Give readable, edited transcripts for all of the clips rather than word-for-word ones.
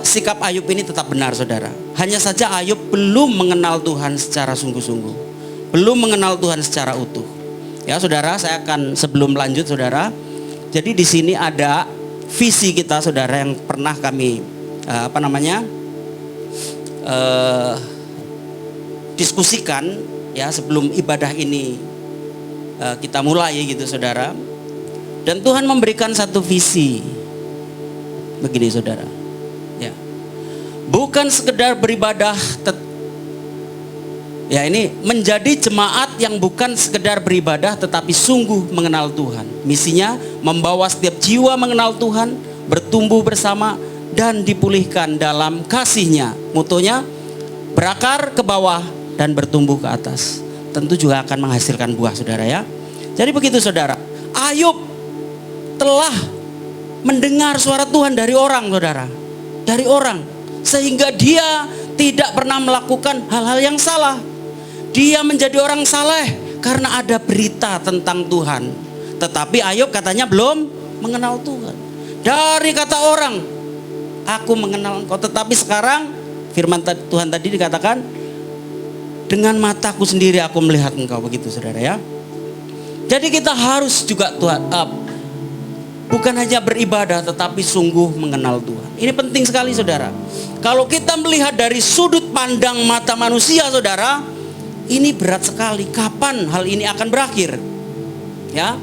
sikap Ayub ini tetap benar, saudara. Hanya saja Ayub belum mengenal Tuhan secara sungguh-sungguh, belum mengenal Tuhan secara utuh. Ya, saudara, saya akan sebelum lanjut, saudara. Jadi di sini ada visi kita, saudara, yang pernah kami diskusikan ya sebelum ibadah ini kita mulai gitu, saudara. Dan Tuhan memberikan satu visi begini, saudara. Ya, bukan sekedar beribadah, ya ini menjadi jemaat yang bukan sekedar beribadah tetapi sungguh mengenal Tuhan. Misinya membawa setiap jiwa mengenal Tuhan, bertumbuh bersama dan dipulihkan dalam kasih-Nya. Mutunya berakar ke bawah dan bertumbuh ke atas. Tentu juga akan menghasilkan buah, saudara ya. Jadi begitu, saudara. Ayub telah mendengar suara Tuhan dari orang, saudara. Dari orang. Sehingga dia tidak pernah melakukan hal-hal yang salah. Dia menjadi orang saleh karena ada berita tentang Tuhan. Tetapi Ayub katanya belum mengenal Tuhan. Dari kata orang, aku mengenal engkau. Tetapi sekarang firman Tuhan tadi dikatakan, dengan mataku sendiri aku melihat engkau. Begitu, saudara ya. Jadi kita harus juga Tuhan, bukan hanya beribadah tetapi sungguh mengenal Tuhan. Ini penting sekali, saudara. Kalau kita melihat dari sudut pandang mata manusia, saudara, ini berat sekali. Kapan hal ini akan berakhir? Ya,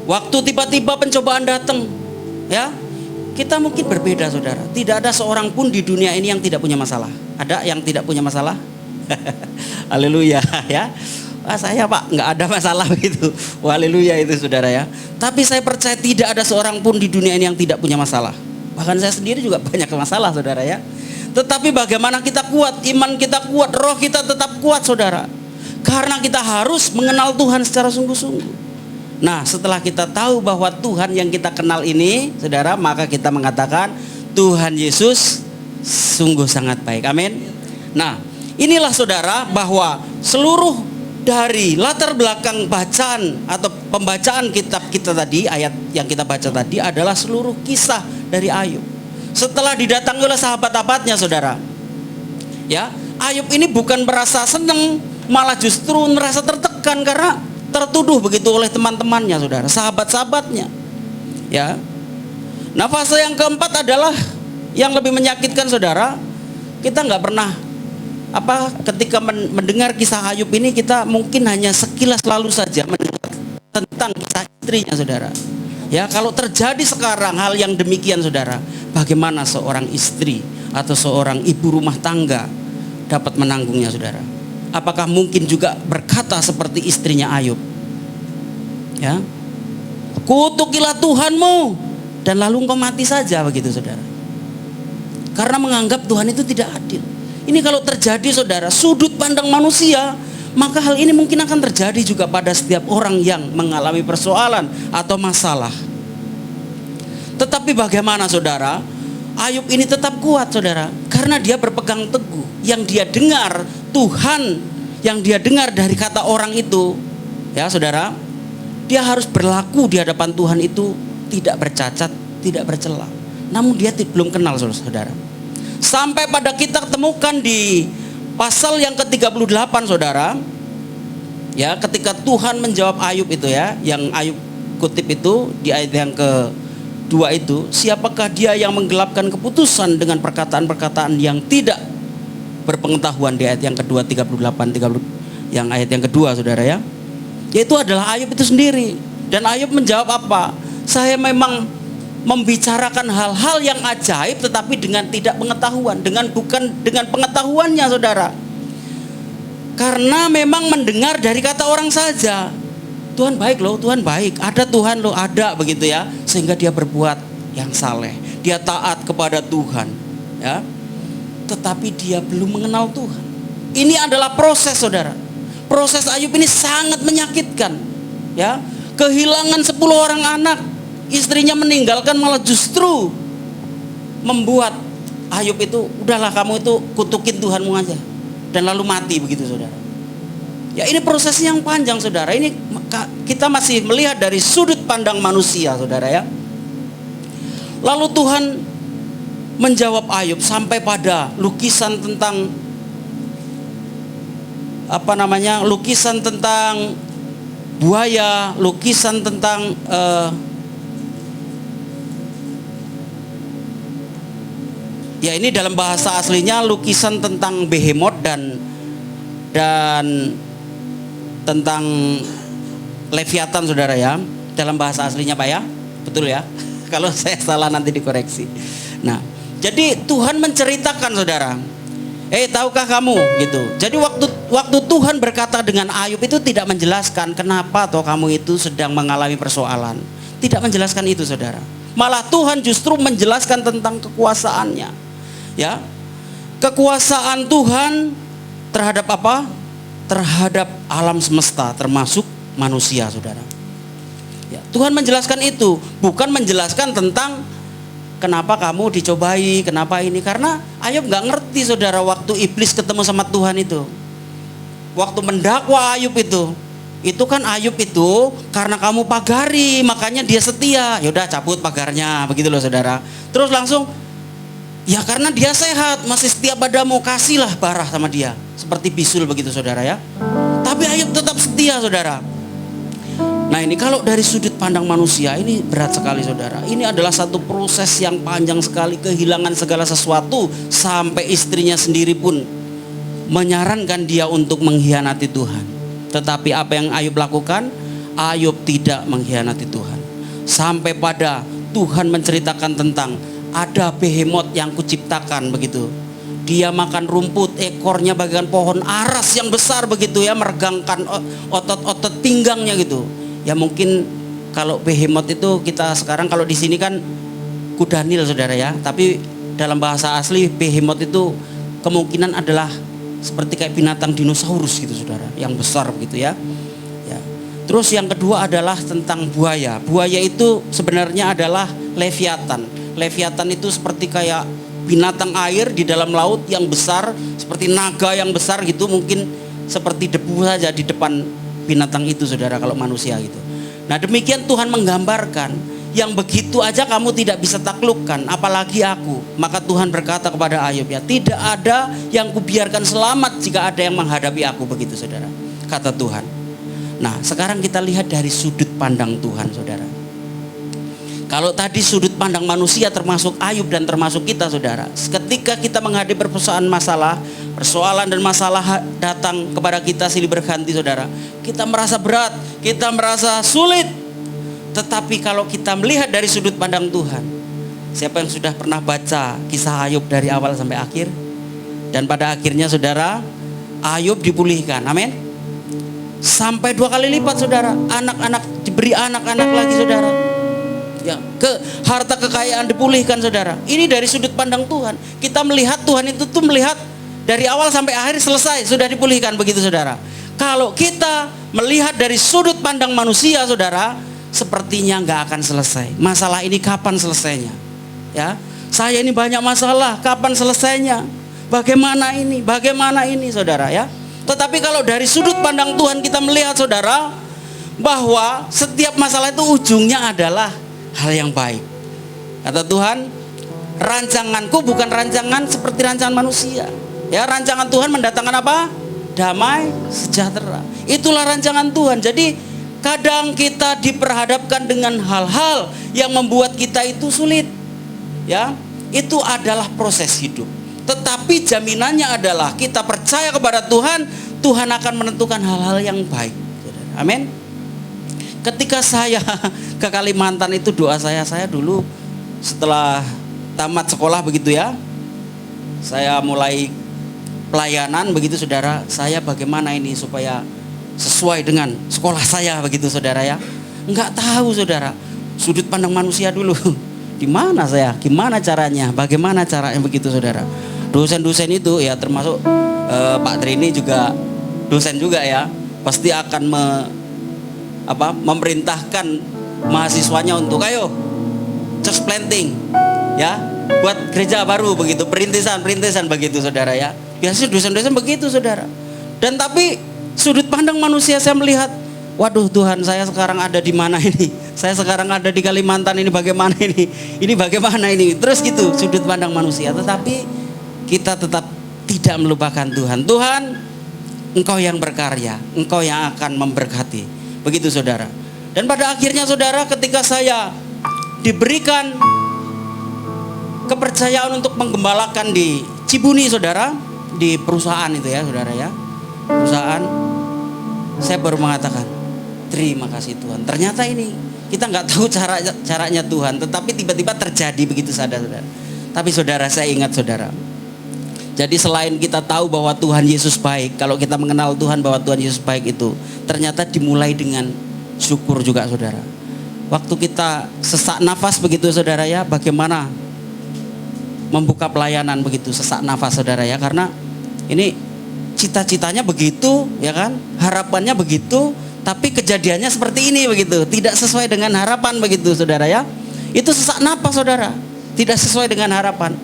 waktu tiba-tiba pencobaan datang, ya, kita mungkin berbeda, saudara. Tidak ada seorang pun di dunia ini yang tidak punya masalah. Ada yang tidak punya masalah? Haleluya ya. Saya Pak nggak ada masalah begitu. Haleluya itu, saudara ya. Tapi saya percaya tidak ada seorang pun di dunia ini yang tidak punya masalah. Bahkan saya sendiri juga banyak masalah, saudara ya. Tetapi bagaimana kita kuat, iman kita kuat, roh kita tetap kuat, saudara. Karena kita harus mengenal Tuhan secara sungguh-sungguh. Nah, setelah kita tahu bahwa Tuhan yang kita kenal ini, saudara, maka kita mengatakan Tuhan Yesus sungguh sangat baik. Amin. Nah, inilah, saudara, bahwa seluruh dari latar belakang bacaan atau pembacaan kitab kita tadi, ayat yang kita baca tadi adalah seluruh kisah dari Ayub. Setelah didatangi oleh sahabat-sahabatnya, saudara, ya, Ayub ini bukan merasa senang, malah justru merasa tertekan karena tertuduh begitu oleh teman-temannya, saudara, sahabat-sahabatnya. Ya. Nah, fase yang keempat adalah yang lebih menyakitkan, saudara. Kita nggak pernah ketika mendengar kisah Ayub ini, kita mungkin hanya sekilas lalu saja mendengar tentang kisah istrinya, saudara. Ya, kalau terjadi sekarang hal yang demikian, saudara, bagaimana seorang istri atau seorang ibu rumah tangga dapat menanggungnya, saudara? Apakah mungkin juga berkata seperti istrinya Ayub? Ya, kutukilah Tuhanmu dan lalu engkau mati saja, begitu, saudara. Karena menganggap Tuhan itu tidak adil. Ini kalau terjadi, saudara, sudut pandang manusia, maka hal ini mungkin akan terjadi juga pada setiap orang yang mengalami persoalan atau masalah. Tetapi bagaimana, saudara? Ayub ini tetap kuat, saudara, karena dia berpegang teguh. Yang dia dengar Tuhan, yang dia dengar dari kata orang itu, ya, saudara, dia harus berlaku di hadapan Tuhan itu tidak bercacat, tidak bercela. Namun dia belum kenal, saudara. Sampai pada kita temukan di pasal yang ke-38, saudara. Ya, ketika Tuhan menjawab Ayub itu, ya, yang Ayub kutip itu di ayat yang kedua itu, siapakah dia yang menggelapkan keputusan dengan perkataan-perkataan yang tidak berpengetahuan, di ayat yang kedua 38 yang ayat yang kedua, saudara ya. Yaitu adalah Ayub itu sendiri. Dan Ayub menjawab apa? Saya memang membicarakan hal-hal yang ajaib tetapi dengan tidak pengetahuan, bukan dengan pengetahuannya, saudara. Karena memang mendengar dari kata orang saja. Tuhan baik loh, Tuhan baik, ada Tuhan loh, ada, begitu ya. Sehingga dia berbuat yang saleh, dia taat kepada Tuhan, ya. Tetapi dia belum mengenal Tuhan. Ini adalah proses, saudara. Proses Ayub ini sangat menyakitkan, ya. Kehilangan 10 orang anak, istrinya meninggalkan, malah justru membuat Ayub itu, udahlah kamu itu kutukin Tuhanmu aja, dan lalu mati, begitu, saudara. Ya, ini proses yang panjang, saudara. Ini kita masih melihat dari sudut pandang manusia, saudara ya. Lalu Tuhan menjawab Ayub sampai pada lukisan tentang lukisan tentang buaya, lukisan tentang ya ini dalam bahasa aslinya lukisan tentang behemoth dan tentang Leviathan, saudara ya, dalam bahasa aslinya Pak ya, betul ya? Kalau saya salah nanti dikoreksi. Nah, jadi Tuhan menceritakan, saudara, tahukah kamu gitu. Jadi waktu Tuhan berkata dengan Ayub itu tidak menjelaskan kenapa atau kamu itu sedang mengalami persoalan. Tidak menjelaskan itu, saudara. Malah Tuhan justru menjelaskan tentang kekuasaannya. Ya. Kekuasaan Tuhan terhadap apa? Terhadap alam semesta, termasuk manusia, saudara. Ya, Tuhan menjelaskan itu, bukan menjelaskan tentang kenapa kamu dicobai, kenapa ini. Karena Ayub gak ngerti, saudara, waktu iblis ketemu sama Tuhan itu. Waktu mendakwa Ayub itu kan Ayub itu karena kamu pagari, makanya dia setia. Yaudah cabut pagarnya, begitu loh, saudara. Terus langsung, ya karena dia sehat, masih setia padamu, kasihlah barah sama dia. Seperti bisul begitu, saudara ya. Tapi Ayub tetap setia, saudara. Nah ini kalau dari sudut pandang manusia ini berat sekali, saudara. Ini adalah satu proses yang panjang sekali, kehilangan segala sesuatu, sampai istrinya sendiri pun menyarankan dia untuk mengkhianati Tuhan. Tetapi apa yang Ayub lakukan? Ayub tidak mengkhianati Tuhan. Sampai pada Tuhan menceritakan tentang ada behemoth yang kuciptakan begitu. Dia makan rumput, ekornya bagaikan pohon aras yang besar begitu ya, meregangkan otot-otot pinggangnya gitu. Ya mungkin kalau behemoth itu kita sekarang kalau di sini kan kuda Nil, saudara ya. Tapi dalam bahasa asli behemoth itu kemungkinan adalah seperti kayak binatang dinosaurus gitu, saudara, yang besar begitu ya. Ya. Terus yang kedua adalah tentang buaya. Buaya itu sebenarnya adalah Leviathan. Leviathan itu seperti kayak binatang air di dalam laut yang besar, seperti naga yang besar gitu, mungkin seperti debu saja di depan binatang itu, saudara, kalau manusia gitu. Nah demikian Tuhan menggambarkan yang begitu aja kamu tidak bisa taklukkan, apalagi aku. Maka Tuhan berkata kepada Ayub, ya tidak ada yang kubiarkan selamat jika ada yang menghadapi aku, begitu, saudara, kata Tuhan. Nah sekarang kita lihat dari sudut pandang Tuhan, saudara. Kalau tadi sudut pandang manusia termasuk Ayub dan termasuk kita, saudara. Ketika kita menghadapi persoalan dan masalah datang kepada kita silih berganti, saudara. Kita merasa berat, kita merasa sulit. Tetapi kalau kita melihat dari sudut pandang Tuhan, siapa yang sudah pernah baca kisah Ayub dari awal sampai akhir? Dan pada akhirnya, saudara, Ayub dipulihkan, amin. Sampai 2 kali lipat, saudara. Anak-anak diberi anak-anak lagi, saudara. Ya, harta kekayaan dipulihkan, saudara. Ini dari sudut pandang Tuhan. Kita melihat Tuhan itu tuh melihat dari awal sampai akhir selesai, sudah dipulihkan, begitu, saudara. Kalau kita melihat dari sudut pandang manusia, saudara, sepertinya nggak akan selesai. Masalah ini kapan selesainya? Ya, saya ini banyak masalah, kapan selesainya? Bagaimana ini, saudara ya? Tetapi kalau dari sudut pandang Tuhan kita melihat, saudara, bahwa setiap masalah itu ujungnya adalah hal yang baik. Kata Tuhan, rancanganku bukan rancangan seperti rancangan manusia. Ya, rancangan Tuhan mendatangkan apa? Damai, sejahtera. Itulah rancangan Tuhan. Jadi kadang kita diperhadapkan dengan hal-hal yang membuat kita itu sulit. Ya, itu adalah proses hidup. Tetapi jaminannya adalah kita percaya kepada Tuhan, Tuhan akan menentukan hal-hal yang baik. Amin. Ketika saya ke Kalimantan itu, doa saya dulu setelah tamat sekolah begitu ya, saya mulai pelayanan begitu, saudara. Saya bagaimana ini supaya sesuai dengan sekolah saya begitu, saudara ya. Enggak tahu, saudara, sudut pandang manusia dulu. Di mana saya, gimana caranya, bagaimana caranya begitu, saudara. Dosen-dosen itu ya termasuk Pak Trini juga dosen juga ya, pasti akan memerintahkan mahasiswanya untuk ayo church planting ya, buat gereja baru begitu, perintisan begitu, saudara ya. Biasanya dosen-dosen begitu, saudara. Tapi sudut pandang manusia saya melihat, waduh, Tuhan, saya sekarang ada di mana ini? Saya sekarang ada di Kalimantan, ini bagaimana ini? Ini bagaimana ini? Terus gitu sudut pandang manusia. Tetapi kita tetap tidak melupakan Tuhan. Tuhan, Engkau yang berkarya, Engkau yang akan memberkati. Begitu saudara. Dan pada akhirnya saudara, ketika saya diberikan kepercayaan untuk menggembalakan di Cibuni saudara, di perusahaan itu ya saudara ya, perusahaan, saya baru mengatakan terima kasih Tuhan. Ternyata ini kita nggak tahu caranya Tuhan, tetapi tiba-tiba terjadi begitu saja saudara. Tapi saudara, saya ingat saudara, jadi selain kita tahu bahwa Tuhan Yesus baik, kalau kita mengenal Tuhan bahwa Tuhan Yesus baik itu ternyata dimulai dengan syukur juga saudara. Waktu kita sesak nafas begitu saudara ya, bagaimana membuka pelayanan begitu sesak nafas saudara ya, karena ini cita-citanya begitu ya kan, harapannya begitu, tapi kejadiannya seperti ini begitu, tidak sesuai dengan harapan begitu saudara ya. Itu sesak nafas saudara, tidak sesuai dengan harapan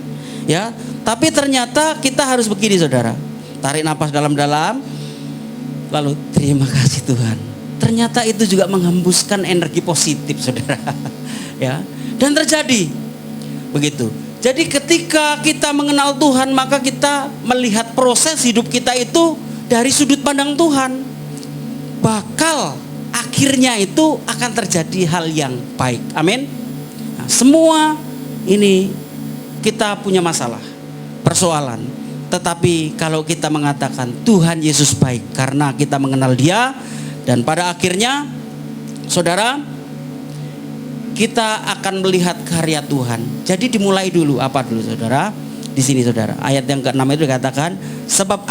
ya. Tapi ternyata kita harus begini saudara, tarik nafas dalam-dalam, lalu terima kasih Tuhan. Ternyata itu juga menghembuskan energi positif saudara ya, dan terjadi begitu. Jadi ketika kita mengenal Tuhan, maka kita melihat proses hidup kita itu dari sudut pandang Tuhan. Bakal akhirnya itu akan terjadi hal yang baik. Amin. Nah, semua ini kita punya masalah, persoalan. Tetapi kalau kita mengatakan Tuhan Yesus baik karena kita mengenal Dia, dan pada akhirnya saudara, kita akan melihat karya Tuhan. Jadi dimulai dulu apa dulu saudara? Di sini saudara, ayat yang ke-6 itu dikatakan, sebab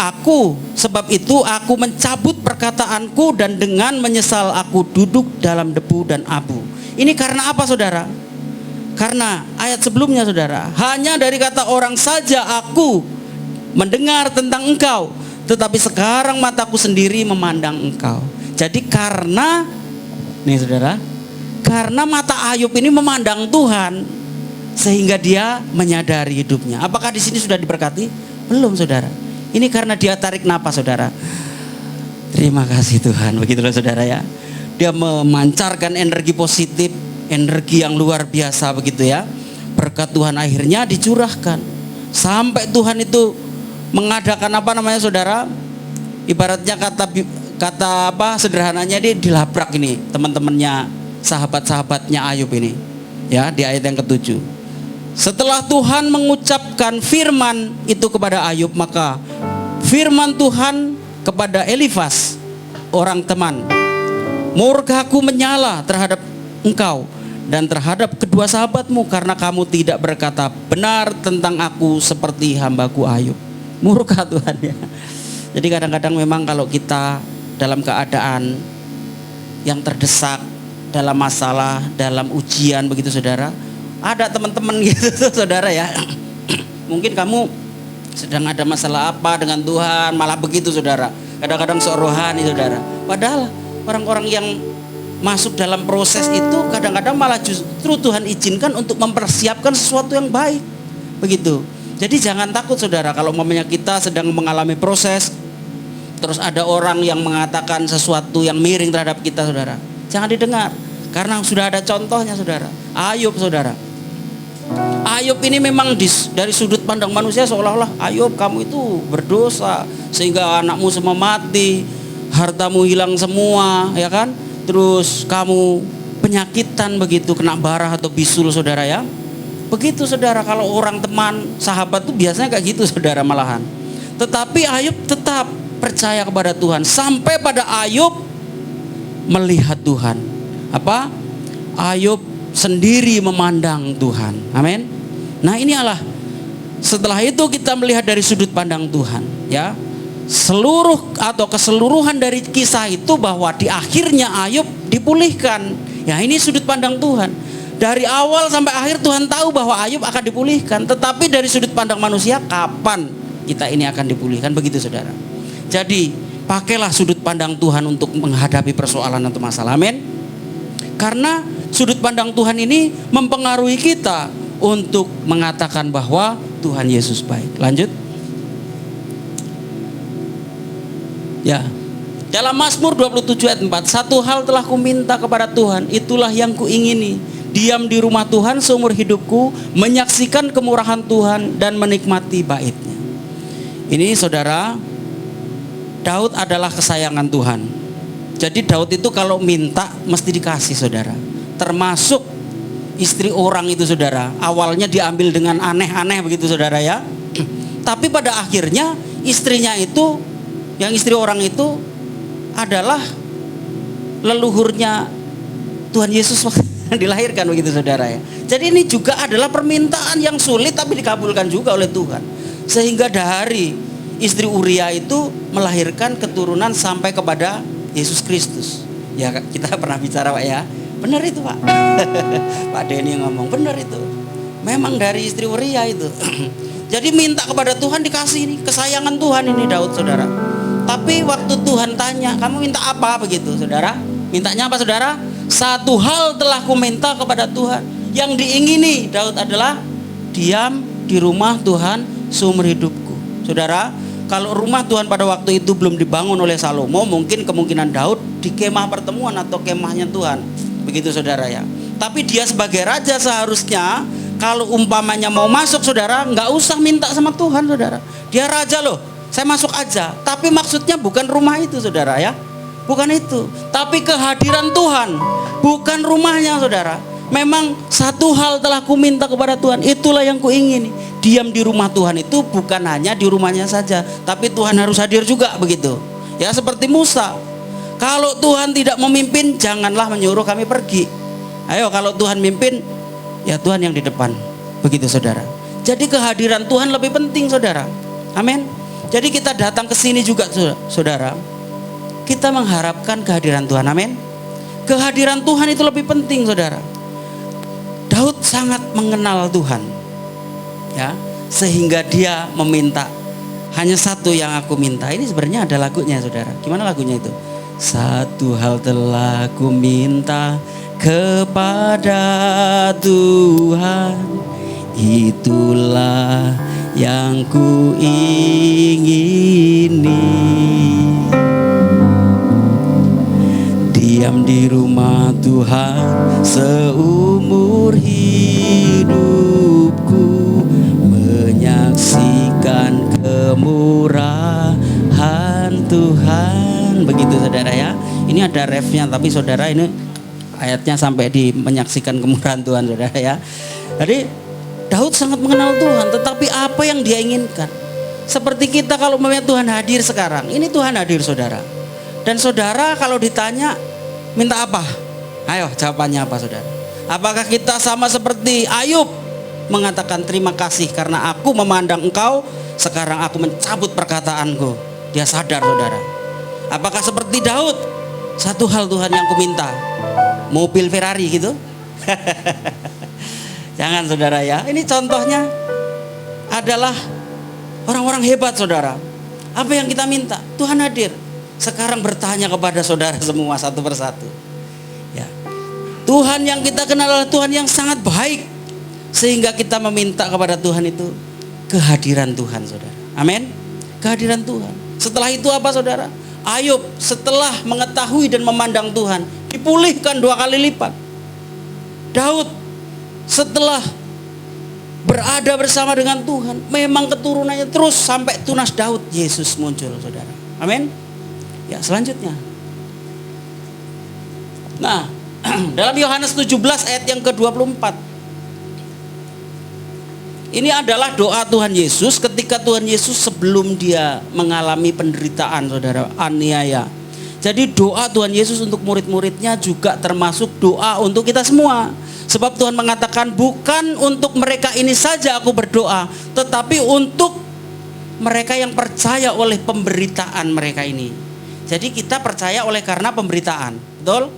itu aku mencabut perkataanku dan dengan menyesal aku duduk dalam debu dan abu. Ini karena apa saudara? Karena ayat sebelumnya saudara, hanya dari kata orang saja aku mendengar tentang engkau, tetapi sekarang mataku sendiri memandang engkau. Jadi karena nih saudara, karena mata Ayub ini memandang Tuhan, sehingga dia menyadari hidupnya. Apakah di sini sudah diberkati? Belum saudara. Ini karena dia tarik napas saudara. Terima kasih Tuhan, begitulah saudara ya. Dia memancarkan energi positif, energi yang luar biasa begitu ya. Berkat Tuhan akhirnya dicurahkan. Sampai Tuhan itu mengadakan apa namanya saudara? Ibaratnya kata apa sederhananya, dia dilabrak ini teman-temannya, sahabat-sahabatnya Ayub ini ya, di ayat yang ke-7. Setelah Tuhan mengucapkan firman itu kepada Ayub, maka firman Tuhan kepada Elifas, orang teman, murkaku menyala terhadap engkau dan terhadap kedua sahabatmu karena kamu tidak berkata benar tentang aku seperti hambaku Ayub. Murka Tuhan ya. Jadi kadang-kadang memang kalau kita dalam keadaan yang terdesak, dalam masalah, dalam ujian begitu saudara, ada teman-teman gitu saudara ya. Mungkin kamu sedang ada masalah apa dengan Tuhan, malah begitu saudara. Kadang-kadang sok rohani saudara. Padahal orang-orang yang masuk dalam proses itu kadang-kadang malah justru Tuhan izinkan untuk mempersiapkan sesuatu yang baik. Begitu. Jadi jangan takut saudara kalau umpamanya kita sedang mengalami proses, terus ada orang yang mengatakan sesuatu yang miring terhadap kita saudara. Jangan didengar, karena sudah ada contohnya saudara. Ayub saudara. Ayub ini memang dari sudut pandang manusia seolah-olah Ayub kamu itu berdosa sehingga anakmu semua mati, hartamu hilang semua ya kan. Terus kamu penyakitan begitu, kena barah atau bisul saudara ya. Begitu saudara, kalau orang teman, sahabat tuh biasanya kayak gitu saudara malahan. Tetapi Ayub tetap percaya kepada Tuhan sampai pada Ayub melihat Tuhan. Apa? Ayub sendiri memandang Tuhan. Amin. Nah inilah setelah itu kita melihat dari sudut pandang Tuhan ya. Seluruh atau keseluruhan dari kisah itu bahwa di akhirnya Ayub dipulihkan. Ya ini sudut pandang Tuhan. Dari awal sampai akhir Tuhan tahu bahwa Ayub akan dipulihkan. Tetapi dari sudut pandang manusia, kapan kita ini akan dipulihkan? Begitu saudara. Jadi pakailah sudut pandang Tuhan untuk menghadapi persoalan atau masalah. Amin. Karena sudut pandang Tuhan ini mempengaruhi kita untuk mengatakan bahwa Tuhan Yesus baik. Lanjut. Ya. Dalam Mazmur 27 ayat 4, satu hal telah kuminta kepada Tuhan, itulah yang kuingini, diam di rumah Tuhan seumur hidupku, menyaksikan kemurahan Tuhan dan menikmati bait-Nya. Ini saudara, Daud adalah kesayangan Tuhan. Jadi Daud itu kalau minta mesti dikasih saudara. Termasuk istri orang itu saudara, awalnya diambil dengan aneh-aneh begitu saudara ya. Tapi pada akhirnya istrinya itu, yang istri orang itu adalah leluhurnya Tuhan Yesus waktu dilahirkan begitu saudara ya. Jadi ini juga adalah permintaan yang sulit tapi dikabulkan juga oleh Tuhan. Sehingga dari istri Uria itu melahirkan keturunan sampai kepada Yesus Kristus. Ya kita pernah bicara Pak ya. Benar itu Pak. Pak Denny ngomong benar itu. Memang dari istri Uria itu. Jadi minta kepada Tuhan dikasih ini. Kesayangan Tuhan ini Daud saudara. Tapi waktu Tuhan tanya, kamu minta apa begitu saudara? Mintanya apa saudara? Satu hal telah kuminta kepada Tuhan. Yang diingini Daud adalah diam di rumah Tuhan seumur hidupku. Saudara, kalau rumah Tuhan pada waktu itu belum dibangun oleh Salomo, mungkin kemungkinan Daud di kemah pertemuan atau kemahnya Tuhan. Begitu saudara ya. Tapi dia sebagai raja seharusnya kalau umpamanya mau masuk saudara, nggak usah minta sama Tuhan saudara. Dia raja loh, saya masuk aja. Tapi maksudnya bukan rumah itu saudara ya. Bukan itu. Tapi kehadiran Tuhan, bukan rumahnya saudara. Memang satu hal telah kuminta kepada Tuhan, itulah yang kuingini. Diam di rumah Tuhan itu bukan hanya di rumahnya saja, tapi Tuhan harus hadir juga begitu. Ya seperti Musa. Kalau Tuhan tidak memimpin, janganlah menyuruh kami pergi. Ayo kalau Tuhan mimpin, ya Tuhan yang di depan. Begitu saudara. Jadi kehadiran Tuhan lebih penting saudara. Amin. Jadi kita datang ke sini juga saudara. Kita mengharapkan kehadiran Tuhan. Amin. Kehadiran Tuhan itu lebih penting saudara. Daud sangat mengenal Tuhan, ya, sehingga dia meminta hanya satu yang aku minta. Ini sebenarnya ada lagunya saudara. Gimana lagunya itu? Satu hal telah ku minta kepada Tuhan, itulah yang ku ingini. Diam di rumah Tuhan seumur hidupku, menyaksikan kemurahan Tuhan. Begitu saudara ya. Ini ada refnya tapi saudara ini ayatnya sampai di menyaksikan kemurahan Tuhan saudara ya. Jadi Daud sangat mengenal Tuhan, tetapi apa yang dia inginkan? Seperti kita kalau melihat Tuhan hadir sekarang, ini Tuhan hadir saudara. Dan saudara kalau ditanya minta apa? Ayo jawabannya apa saudara? Apakah kita sama seperti Ayub mengatakan terima kasih karena aku memandang engkau, sekarang aku mencabut perkataanku. Dia sadar saudara. Apakah seperti Daud? Satu hal Tuhan yang kuminta, mobil Ferrari gitu. Jangan saudara ya. Ini contohnya adalah orang-orang hebat saudara. Apa yang kita minta? Tuhan hadir. Sekarang bertanya kepada saudara semua satu persatu. Ya. Tuhan yang kita kenal adalah Tuhan yang sangat baik. Sehingga kita meminta kepada Tuhan itu kehadiran Tuhan saudara. Amin. Kehadiran Tuhan. Setelah itu apa saudara? Ayub setelah mengetahui dan memandang Tuhan, dipulihkan 2 kali lipat. Daud setelah berada bersama dengan Tuhan, memang keturunannya terus sampai tunas Daud, Yesus muncul saudara. Amin. Ya selanjutnya. Nah dalam Yohanes 17 ayat yang ke-24, ini adalah doa Tuhan Yesus ketika Tuhan Yesus sebelum dia mengalami penderitaan saudara, aniaya. Jadi doa Tuhan Yesus untuk murid-muridnya juga termasuk doa untuk kita semua. Sebab Tuhan mengatakan bukan untuk mereka ini saja aku berdoa, tetapi untuk mereka yang percaya oleh pemberitaan mereka ini. Jadi kita percaya oleh karena pemberitaan, betul?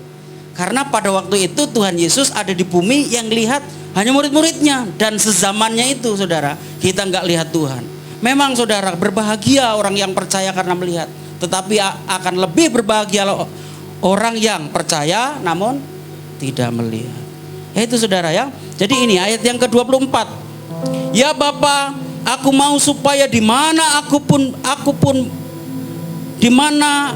Karena pada waktu itu Tuhan Yesus ada di bumi yang lihat hanya murid-muridnya. Dan sezamannya itu saudara, kita nggak lihat Tuhan. Memang saudara, berbahagia orang yang percaya karena melihat. Tetapi akan lebih berbahagia orang yang percaya namun tidak melihat. Ya itu saudara ya. Jadi ini ayat yang ke-24. Ya Bapa, aku mau supaya di mana aku pun di mana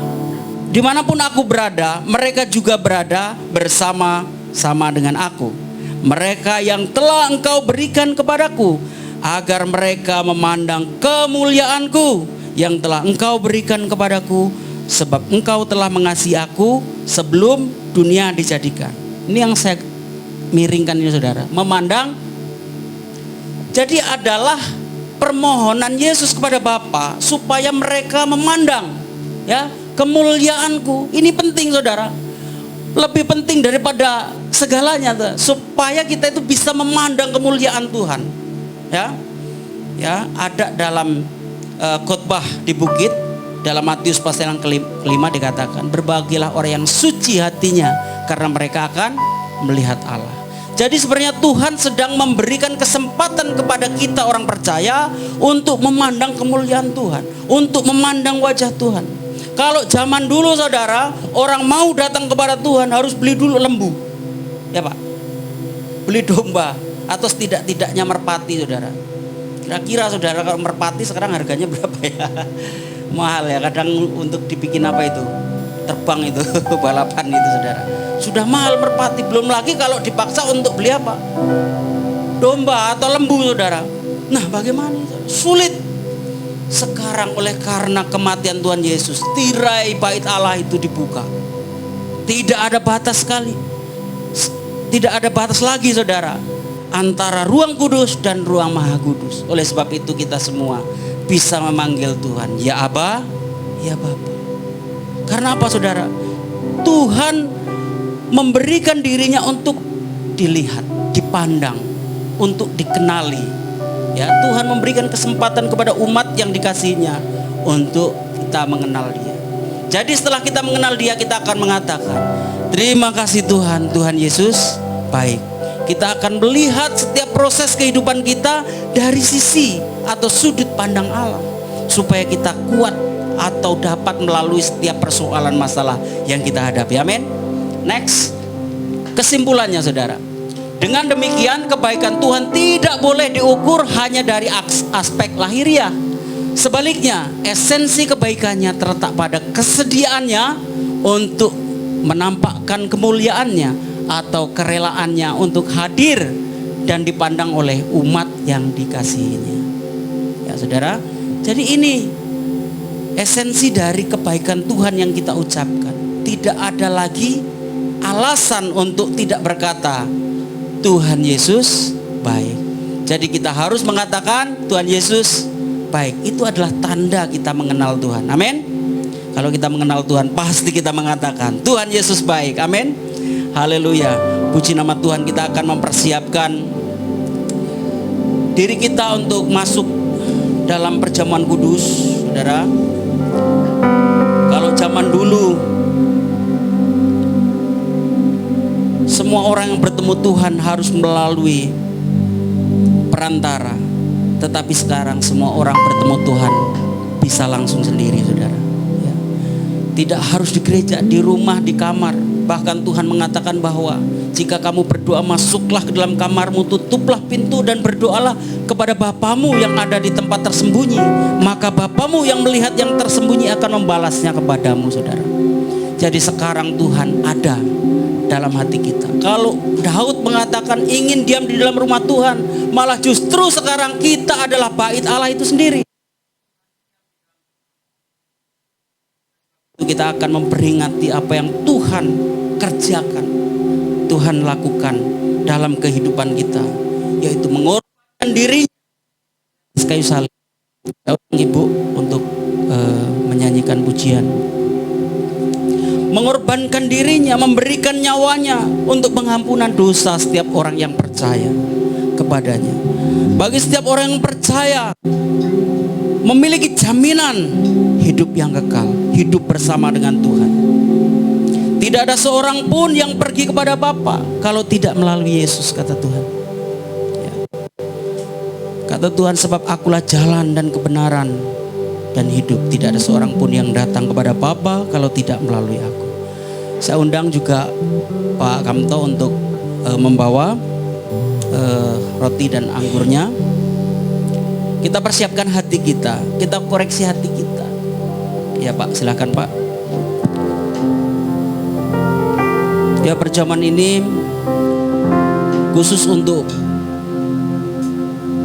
Dimanapun aku berada, mereka juga berada bersama-sama dengan aku. Mereka yang telah Engkau berikan kepadaku, agar mereka memandang kemuliaanku yang telah Engkau berikan kepadaku, sebab Engkau telah mengasihi aku sebelum dunia dijadikan. Ini yang saya miringkan ini saudara, memandang. Jadi adalah permohonan Yesus kepada Bapa supaya mereka memandang, ya, kemuliaanku. Ini penting saudara, lebih penting daripada segalanya tuh, supaya kita itu bisa memandang kemuliaan Tuhan. Ya, ada dalam khotbah di bukit dalam Matius pasal yang kelima dikatakan, berbahagialah orang yang suci hatinya, karena mereka akan melihat Allah. Jadi sebenarnya Tuhan sedang memberikan kesempatan kepada kita orang percaya untuk memandang kemuliaan Tuhan, untuk memandang wajah Tuhan. Kalau zaman dulu saudara, orang mau datang kepada Tuhan harus beli dulu lembu, ya Pak, beli domba, atau setidak-tidaknya merpati saudara. Kira-kira saudara kalau merpati sekarang harganya berapa ya? Mahal ya, kadang untuk dibikin apa itu, terbang itu, balapan itu saudara. Sudah mahal merpati, belum lagi kalau dipaksa untuk beli apa? Domba atau lembu saudara. Nah bagaimana? Sulit. Sekarang oleh karena kematian Tuhan Yesus, tirai bait Allah itu dibuka. Tidak ada batas sekali. Tidak ada batas lagi saudara, antara ruang kudus dan ruang maha kudus. Oleh sebab itu kita semua bisa memanggil Tuhan, ya Aba, ya Bapa. Karena apa saudara? Tuhan memberikan dirinya untuk dilihat, dipandang, untuk dikenali. Ya, Tuhan memberikan kesempatan kepada umat yang dikasihinya untuk kita mengenal Dia. Jadi setelah kita mengenal Dia, kita akan mengatakan, terima kasih Tuhan, Tuhan Yesus baik. Kita akan melihat setiap proses kehidupan kita dari sisi atau sudut pandang Allah, supaya kita kuat atau dapat melalui setiap persoalan masalah yang kita hadapi. Amin. Next, kesimpulannya saudara, dengan demikian kebaikan Tuhan tidak boleh diukur hanya dari aspek lahiriah. Sebaliknya, esensi kebaikannya terletak pada kesediaannya untuk menampakkan kemuliaannya atau kerelaannya untuk hadir dan dipandang oleh umat yang dikasihinya. Ya saudara, jadi ini esensi dari kebaikan Tuhan yang kita ucapkan. Tidak ada lagi alasan untuk tidak berkata Tuhan Yesus baik. Jadi kita harus mengatakan Tuhan Yesus baik. Itu adalah tanda kita mengenal Tuhan. Amin. Kalau kita mengenal Tuhan, pasti kita mengatakan Tuhan Yesus baik. Amin. Haleluya. Puji nama Tuhan. Kita akan mempersiapkan diri kita untuk masuk dalam perjamuan kudus, saudara. Kalau zaman dulu semua orang yang bertemu Tuhan harus melalui perantara, tetapi sekarang semua orang bertemu Tuhan bisa langsung sendiri, saudara. Ya. Tidak harus di gereja, di rumah, di kamar. Bahkan Tuhan mengatakan bahwa jika kamu berdoa, masuklah ke dalam kamarmu, tutuplah pintu dan berdoalah kepada Bapamu yang ada di tempat tersembunyi. Maka Bapamu yang melihat yang tersembunyi akan membalasnya kepadamu, saudara. Jadi sekarang Tuhan ada dalam hati kita. Kalau Daud mengatakan ingin diam di dalam rumah Tuhan, malah justru sekarang kita adalah bait Allah itu sendiri. Kita akan memperingati apa yang Tuhan kerjakan, Tuhan lakukan dalam kehidupan kita, yaitu mengorbankan dirinya kayu salib. Ibu untuk menyanyikan pujian. Mengorbankan dirinya, memberikan nyawanya untuk pengampunan dosa setiap orang yang percaya kepadanya. Bagi setiap orang yang percaya, memiliki jaminan hidup yang kekal, hidup bersama dengan Tuhan. Tidak ada seorang pun yang pergi kepada Bapa kalau tidak melalui Yesus, kata Tuhan. Ya. Kata Tuhan, sebab akulah jalan dan kebenaran dan hidup. Tidak ada seorang pun yang datang kepada Bapa kalau tidak melalui aku. Saya undang juga Pak Kamto untuk membawa roti dan anggurnya. Kita persiapkan hati kita, kita koreksi hati kita. Ya Pak, silakan Pak. Ya, perjamuan ini khusus untuk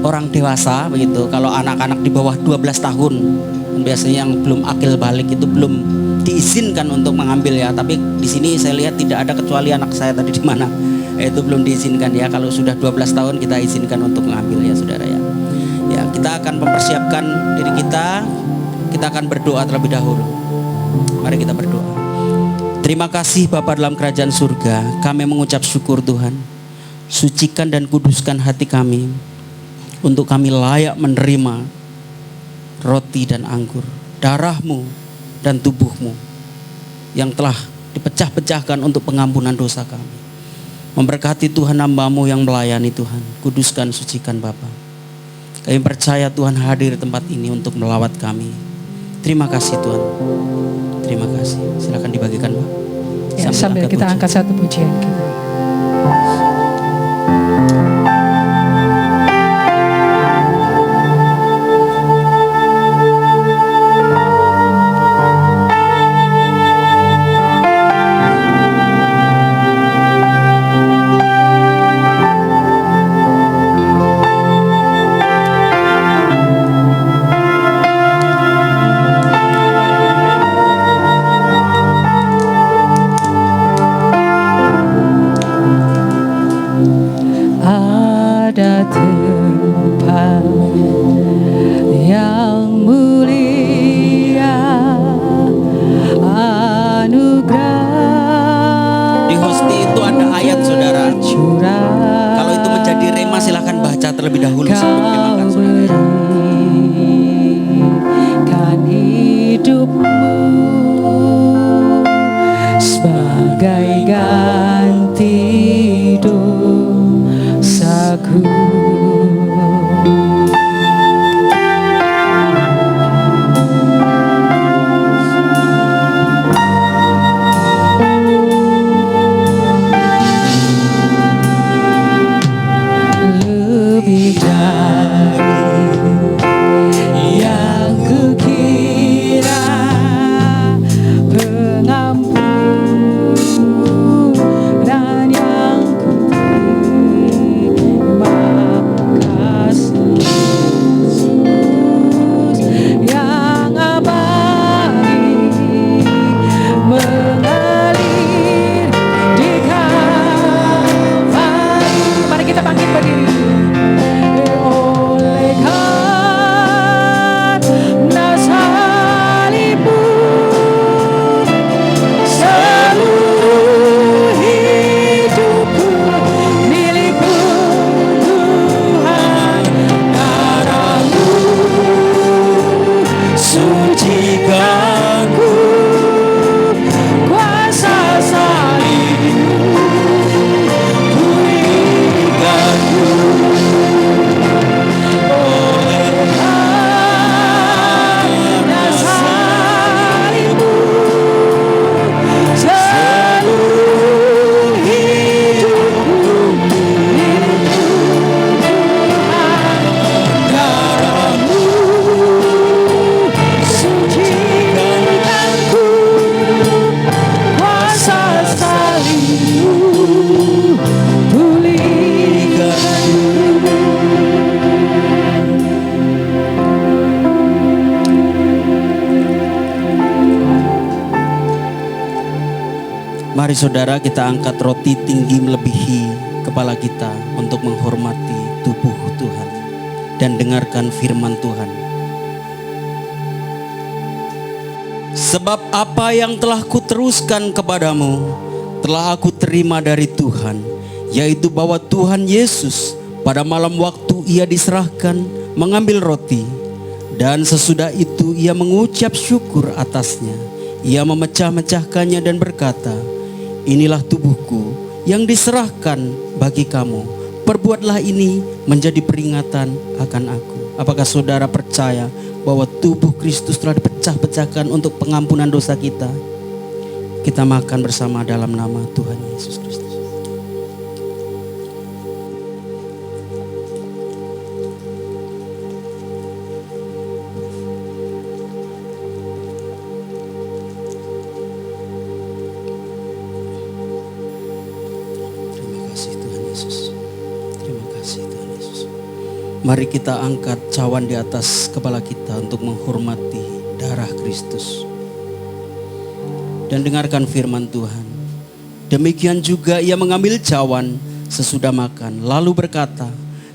orang dewasa begitu. Kalau anak-anak di bawah 12 tahun biasanya yang belum akil balik itu belum diizinkan untuk mengambil ya. Tapi di sini saya lihat tidak ada, kecuali anak saya tadi di mana, itu belum diizinkan ya. Kalau sudah 12 tahun kita izinkan untuk mengambil ya saudara ya. Ya, kita akan mempersiapkan diri kita. Kita akan berdoa terlebih dahulu. Mari kita berdoa. Terima kasih Bapa dalam kerajaan surga, kami mengucap syukur Tuhan. Sucikan dan kuduskan hati kami untuk kami layak menerima roti dan anggur, darah-Mu dan tubuh-Mu yang telah dipecah-pecahkan untuk pengampunan dosa kami. Memberkati Tuhan hamba-Mu yang melayani Tuhan. Kuduskan, sucikan Bapa. Kami percaya Tuhan hadir di tempat ini untuk melawat kami. Terima kasih Tuhan. Terima kasih. Silakan dibagikan Pak. Ya, sambil kita angkat satu pujian kita. Terlebih dahulu sebelum dimakan saudara. Kan hidupmu sebagai ganti dosaku. Mari saudara kita angkat roti tinggi melebihi kepala kita untuk menghormati tubuh Tuhan dan dengarkan firman Tuhan. Sebab apa yang telah kuteruskan kepadamu telah aku terima dari Tuhan, yaitu bahwa Tuhan Yesus pada malam waktu ia diserahkan mengambil roti, dan sesudah itu ia mengucap syukur atasnya. Ia memecah-mecahkannya dan berkata, inilah tubuhku yang diserahkan bagi kamu. Perbuatlah ini menjadi peringatan akan aku. Apakah saudara percaya bahwa tubuh Kristus telah dipecah-pecahkan untuk pengampunan dosa kita? Kita makan bersama dalam nama Tuhan Yesus Kristus. Mari kita angkat cawan di atas kepala kita untuk menghormati darah Kristus. Dan dengarkan firman Tuhan. Demikian juga ia mengambil cawan sesudah makan, lalu berkata,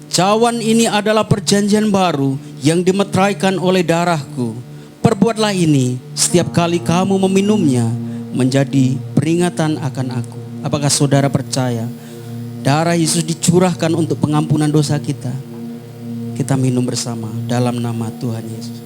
cawan ini adalah perjanjian baru yang dimeteraikan oleh darahku. Perbuatlah ini setiap kali kamu meminumnya menjadi peringatan akan aku. Apakah saudara percaya darah Yesus dicurahkan untuk pengampunan dosa kita? Kita minum bersama dalam nama Tuhan Yesus.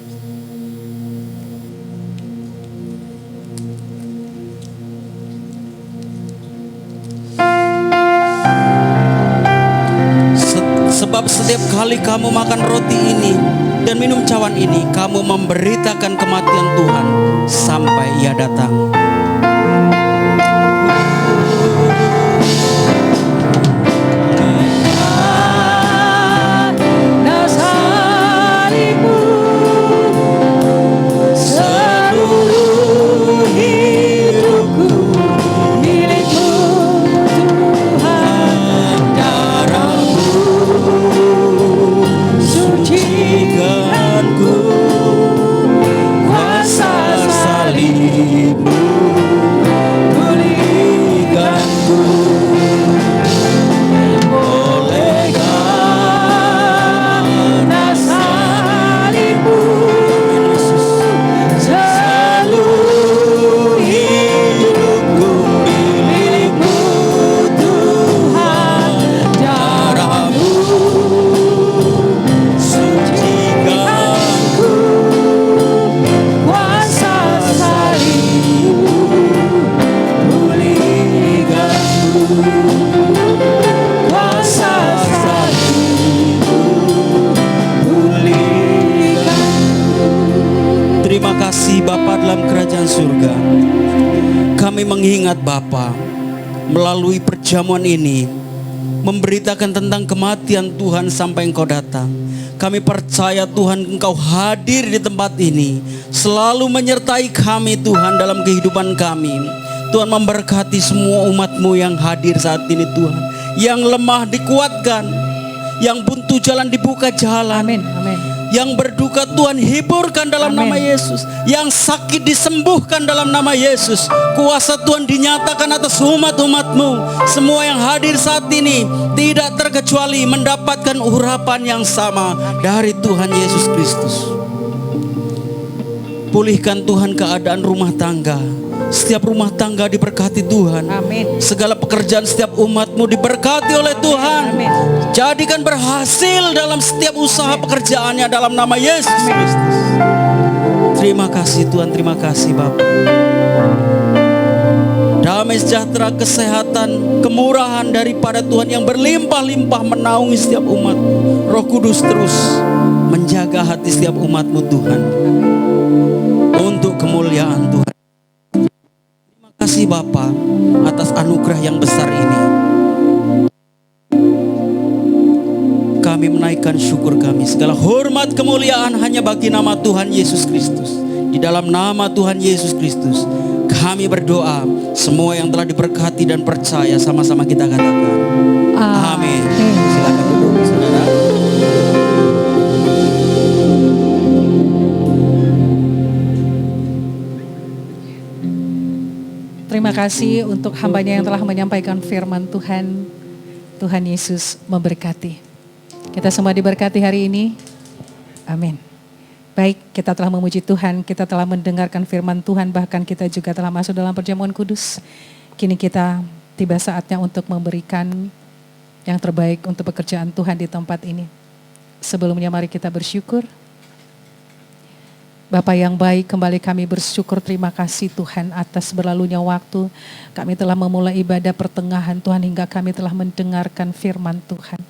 Sebab setiap kali kamu makan roti ini dan minum cawan ini, kamu memberitakan kematian Tuhan sampai Ia datang. Surga, kami mengingat Bapa melalui perjamuan ini memberitakan tentang kematian Tuhan sampai Engkau datang. Kami percaya Tuhan Engkau hadir di tempat ini, selalu menyertai kami Tuhan dalam kehidupan kami. Tuhan memberkati semua umat-Mu yang hadir saat ini Tuhan. Yang lemah dikuatkan, yang buntu jalan dibuka jalan. Amin, amin. Yang berduka Tuhan hiburkan dalam nama Yesus. Yang sakit disembuhkan dalam nama Yesus. Kuasa Tuhan dinyatakan atas umat-umat-Mu. Semua yang hadir saat ini tidak terkecuali mendapatkan urapan yang sama dari Tuhan Yesus Kristus. Pulihkan Tuhan keadaan rumah tangga. Setiap rumah tangga diberkati Tuhan. Amin. Segala pekerjaan setiap umat-Mu diberkati oleh Tuhan. Amin. Jadikan berhasil dalam setiap usaha pekerjaannya dalam nama Yesus Kristus. Terima kasih Tuhan, terima kasih Bapak. Damai sejahtera, kesehatan, kemurahan daripada Tuhan yang berlimpah-limpah menaungi setiap umat. Roh Kudus terus menjaga hati setiap umat-Mu Tuhan. Untuk kemuliaan Tuhan. Terima kasih Bapa atas anugerah yang besar ini. Kami menaikkan syukur kami. Segala hormat kemuliaan hanya bagi nama Tuhan Yesus Kristus. Di dalam nama Tuhan Yesus Kristus kami berdoa. Semua yang telah diberkati dan percaya sama-sama kita katakan amin. Silakan duduk saudara. Terima kasih untuk hambanya yang telah menyampaikan firman Tuhan. Tuhan Yesus memberkati. Kita semua diberkati hari ini. Amin. Baik, kita telah memuji Tuhan, kita telah mendengarkan firman Tuhan, bahkan kita juga telah masuk dalam perjamuan kudus. Kini kita tiba saatnya untuk memberikan yang terbaik untuk pekerjaan Tuhan di tempat ini. Sebelumnya mari kita bersyukur. Bapa yang baik, kembali kami bersyukur, terima kasih Tuhan atas berlalunya waktu. Kami telah memulai ibadah pertengahan Tuhan hingga kami telah mendengarkan firman Tuhan.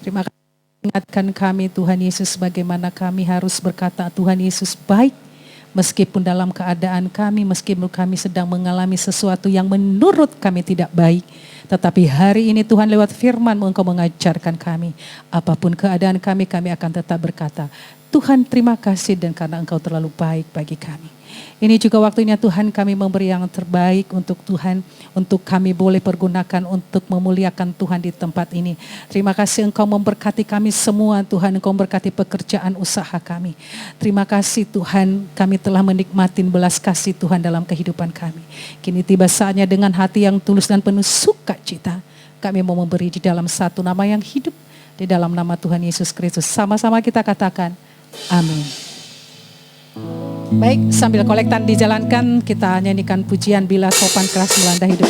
Terima kasih ingatkan kami Tuhan Yesus bagaimana kami harus berkata Tuhan Yesus baik. Meskipun dalam keadaan kami, meskipun kami sedang mengalami sesuatu yang menurut kami tidak baik. Tetapi hari ini Tuhan lewat firman-Mu Engkau mengajarkan kami. Apapun keadaan kami, kami akan tetap berkata, Tuhan terima kasih dan karena Engkau terlalu baik bagi kami. Ini juga waktunya Tuhan kami memberi yang terbaik untuk Tuhan, untuk kami boleh pergunakan untuk memuliakan Tuhan di tempat ini. Terima kasih Engkau memberkati kami semua Tuhan, Engkau memberkati pekerjaan usaha kami. Terima kasih Tuhan, kami telah menikmati belas kasih Tuhan dalam kehidupan kami. Kini tiba saatnya dengan hati yang tulus dan penuh sukacita, kami mau memberi di dalam satu nama yang hidup, di dalam nama Tuhan Yesus Kristus. Sama-sama kita katakan, amin. Baik, sambil kolektan dijalankan, kita nyanyikan pujian Bila Sopan Keras Melanda Hidup.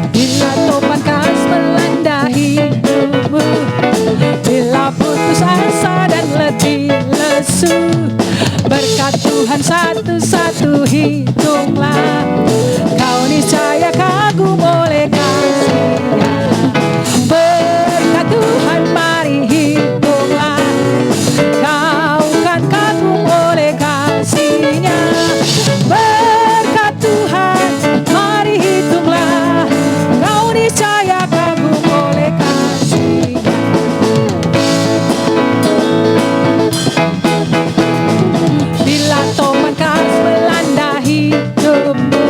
Bila topan keras melanda hidupmu, bila putus asa dan letih lesu, berkat Tuhan satu-satu hitunglah, kau niscaya kagum oleh kasih-Nya. Berkat Tuhan mari hitunglah, kau kan kagum oleh kasih-Nya. Berkat Tuhan mari hitunglah, kau niscaya kagum oleh kasih-Nya. Bila topan keras melanda hidupmu,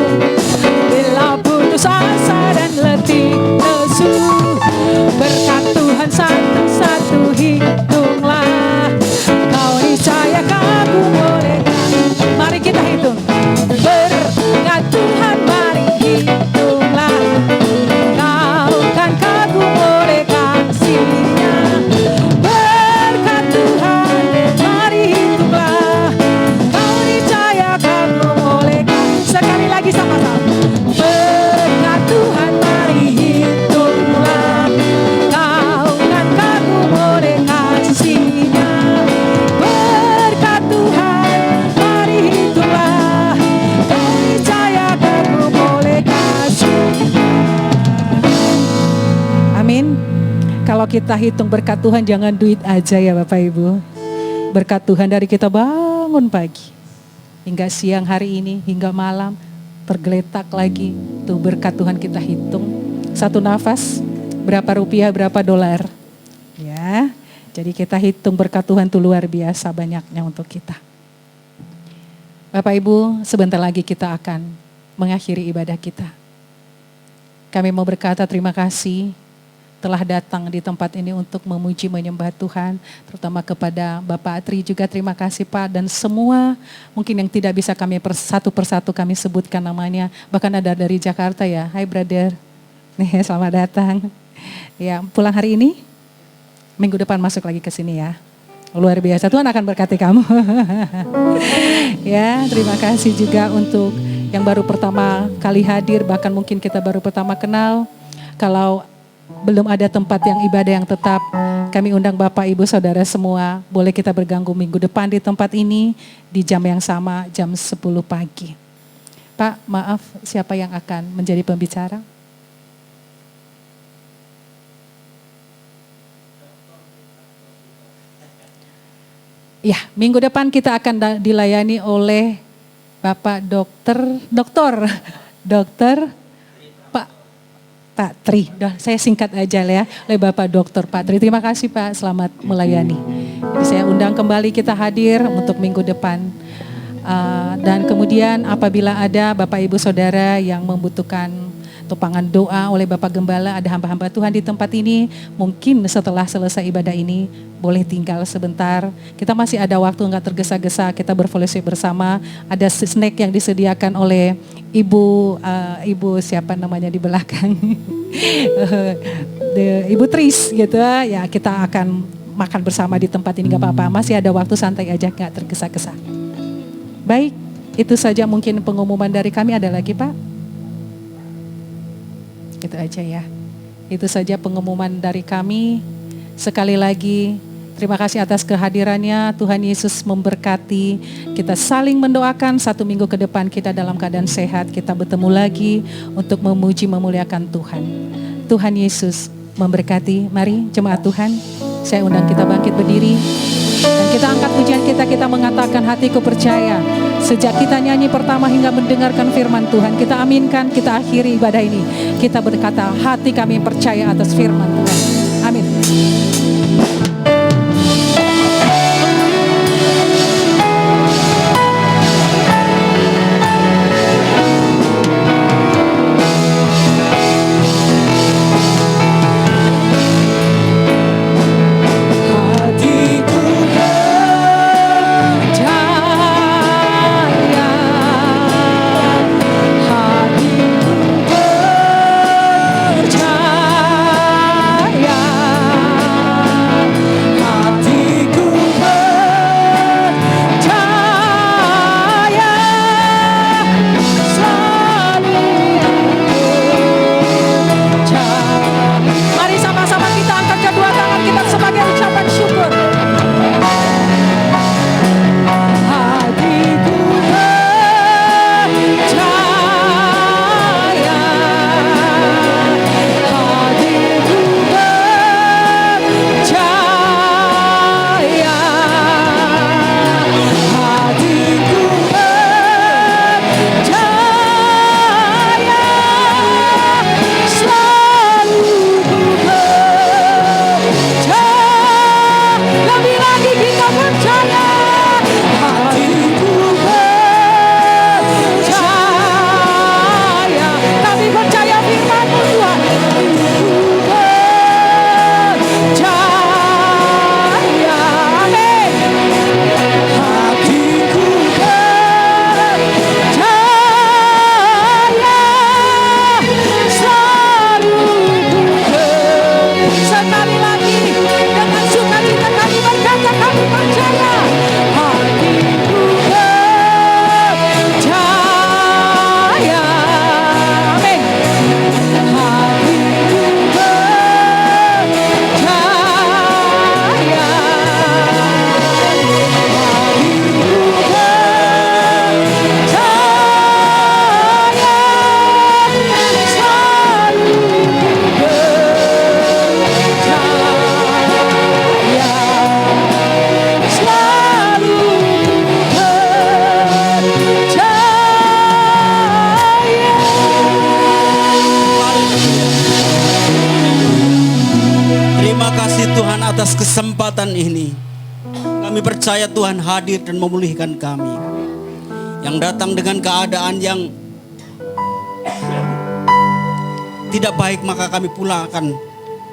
bila putus asa dan letih lesu, berkat Tuhan satu-satu hitunglah, kau niscaya kagum oleh kasih. Mari kita hitung. Berkat Tuhan mari hitunglah, kau kan kagum oleh kasih-Nya. Berkat Tuhan mari hitunglah, kau niscaya kagum oleh kasih. Sekali lagi sama-sama. Berkat Tuhan mari hitunglah, kau kan kagum oleh kasih-Nya. Berkat Tuhan mari hitunglah, kau niscaya kagum oleh kasih-Nya. Amin. Kalau kita hitung berkat Tuhan jangan duit aja ya Bapak Ibu. Berkat Tuhan dari kita bangun pagi hingga siang hari ini, hingga malam tergeletak lagi. Tuh berkat Tuhan kita hitung. Satu nafas berapa rupiah, berapa dolar. Ya, jadi kita hitung berkat Tuhan itu luar biasa banyaknya untuk kita. Bapak Ibu, sebentar lagi kita akan mengakhiri ibadah kita. Kami mau berkata terima kasih telah datang di tempat ini untuk memuji menyembah Tuhan, terutama kepada Bapak Tri juga terima kasih Pak, dan semua mungkin yang tidak bisa kami satu persatu kami sebutkan namanya, bahkan ada dari Jakarta ya. Hai brother, nih selamat datang. Ya, pulang hari ini, minggu depan masuk lagi ke sini ya. Luar biasa, Tuhan akan berkati kamu. Ya, terima kasih juga untuk yang baru pertama kali hadir, bahkan mungkin kita baru pertama kenal. Kalau belum ada tempat yang ibadah yang tetap, kami undang Bapak Ibu Saudara semua, boleh kita bergabung minggu depan di tempat ini, di jam yang sama, jam 10 pagi. Pak, maaf, siapa yang akan menjadi pembicara? Ya, minggu depan kita akan dilayani oleh Bapak Dokter Pak Tri, saya singkat aja ya, oleh Bapak Dokter Pak Tri. Terima kasih Pak, selamat melayani. Jadi saya undang kembali kita hadir untuk minggu depan. Dan kemudian apabila ada Bapak Ibu Saudara yang membutuhkan topangan doa oleh Bapak Gembala, ada hamba-hamba Tuhan di tempat ini, mungkin setelah selesai ibadah ini boleh tinggal sebentar. Kita masih ada waktu, nggak tergesa-gesa, kita berfellowship bersama. Ada snack yang disediakan oleh Ibu siapa namanya di belakang, Ibu Tris gitu ya. Kita akan makan bersama di tempat ini, nggak apa-apa. Masih ada waktu, santai aja, nggak tergesa-gesa. Baik, itu saja mungkin pengumuman dari kami. Ada lagi Pak? Itu aja ya. Itu saja pengumuman dari kami. Sekali lagi, terima kasih atas kehadirannya. Tuhan Yesus memberkati. Kita saling mendoakan 1 minggu ke depan kita dalam keadaan sehat. Kita bertemu lagi untuk memuji memuliakan Tuhan. Tuhan Yesus memberkati. Mari jemaat Tuhan, saya undang kita bangkit berdiri. Dan kita angkat pujian kita mengatakan hatiku percaya. Sejak kita nyanyi pertama hingga mendengarkan firman Tuhan, kita aminkan, kita akhiri ibadah ini. Kita berkata, hati kami percaya atas firman Tuhan. Amin. Atas kesempatan ini kami percaya Tuhan hadir dan memulihkan kami. Yang datang dengan keadaan yang tidak baik, maka kami pula akan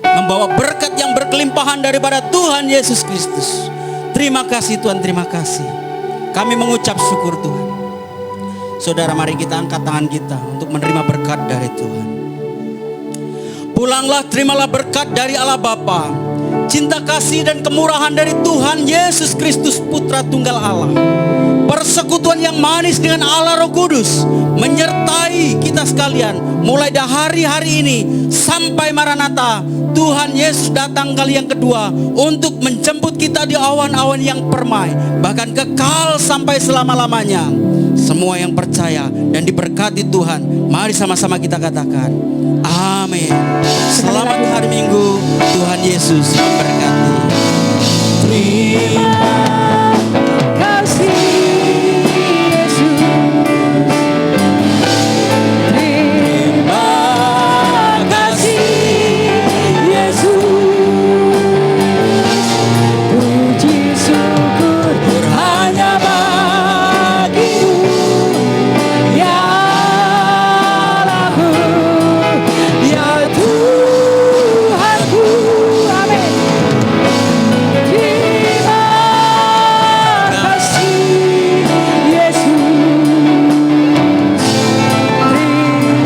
membawa berkat yang berkelimpahan daripada Tuhan Yesus Kristus. Terima kasih Tuhan, terima kasih. Kami mengucap syukur Tuhan. Saudara, mari kita angkat tangan kita untuk menerima berkat dari Tuhan. Pulanglah, terimalah berkat dari Allah Bapa, cinta kasih dan kemurahan dari Tuhan Yesus Kristus Putra Tunggal Allah, persekutuan yang manis dengan Allah Roh Kudus menyertai kita sekalian mulai dari hari ini sampai Maranatha. Tuhan Yesus datang kali yang kedua untuk menjemput kita di awan-awan yang permai, bahkan kekal sampai selama-lamanya. Semua yang percaya dan diberkati Tuhan, mari sama-sama kita katakan amin. Selamat hari Minggu, Tuhan Yesus memberkati. Terima kasih Yesus. Terima kasih Yesus. Puji syukur hanya bagi-Mu, ya Allahku, ya Tuhanku. Amin. Terima kasih Yesus. Terima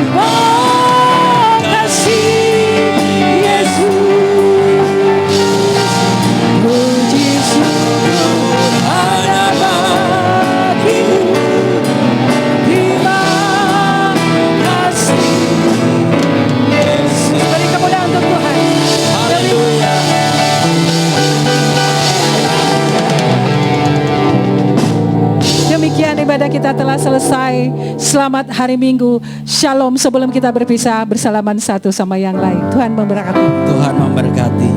kasih Yesus. Puji syukur hanya bagi-Mu. Terima kasih Yesus. Beri kemuliaan untuk Tuhan. Haleluya. Demikian ibadah kita telah selesai. Selamat hari Minggu. Shalom. Sebelum kita berpisah, bersalaman satu sama yang lain. Tuhan memberkati. Tuhan memberkati.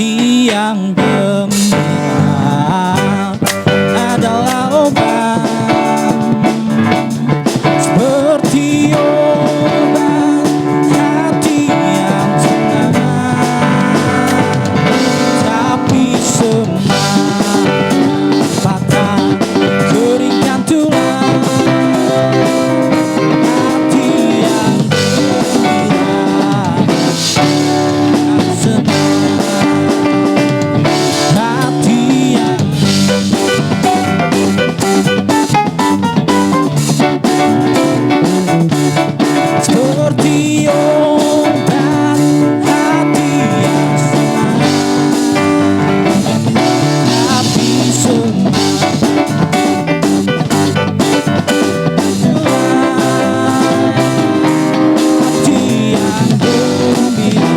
hati yang gembira adalah obat, seperti obat hati yang tenang. Tapi semua patah keringkan tulang, hati yang gembira senang, hati yang seperti obat hati yang senang. Tapi semua hati yang gembira,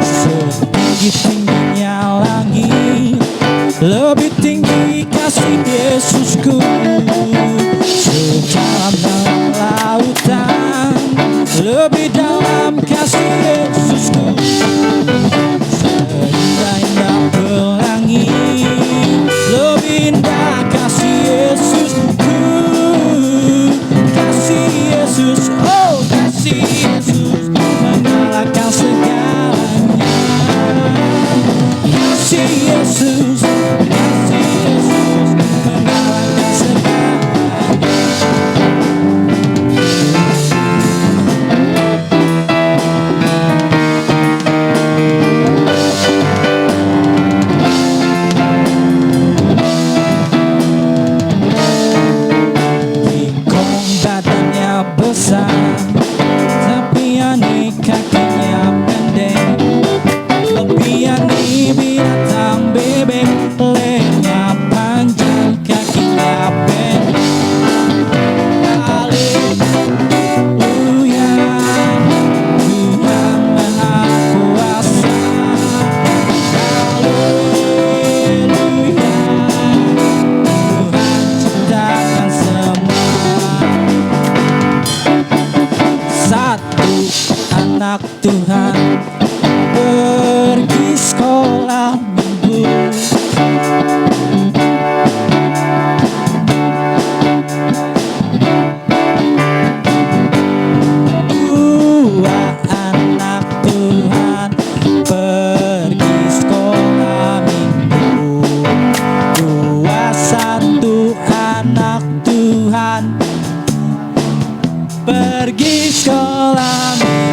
setinggi tingginya langit, lebih tinggi kasih Yesusku. Sedalam lautan, lebih dalam kasih Yesusku. Seindah-indah pelangi, lebih indah kasih Yesusku. Kasih Yesus, oh kasih Yesus, mengalahkan segalanya. Kasih Yesus, kasih Yesus, mengalahkan segalanya. Kikong badannya besar, tapi aneh kakinya pendek. Lebih aneh binatang bebek, lehernya panjang, kakinya pendek. Haleluya, Tuhan Maha Kuasa. Haleluya, Tuhan ciptakan semua. Satu anak Tuhan pergi sekolah minggu. Dua anak Tuhan pergi sekolah minggu. Satu anak Tuhan pergi sekolah minggu.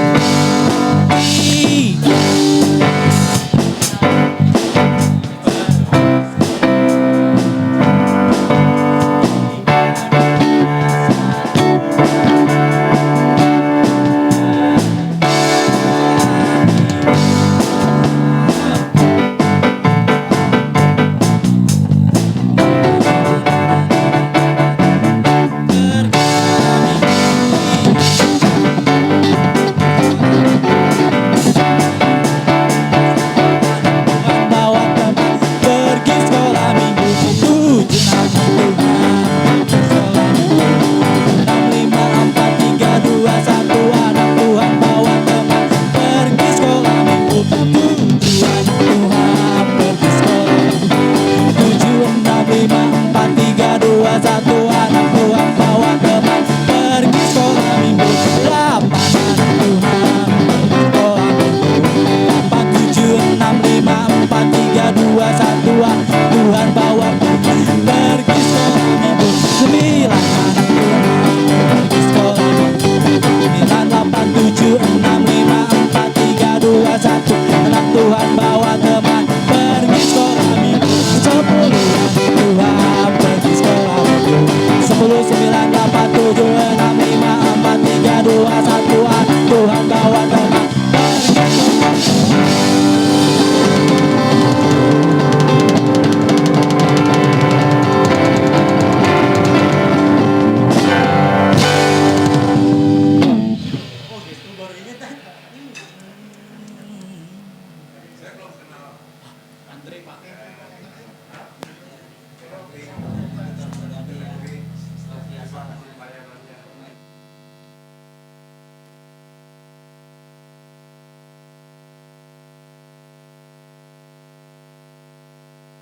Andre Pak.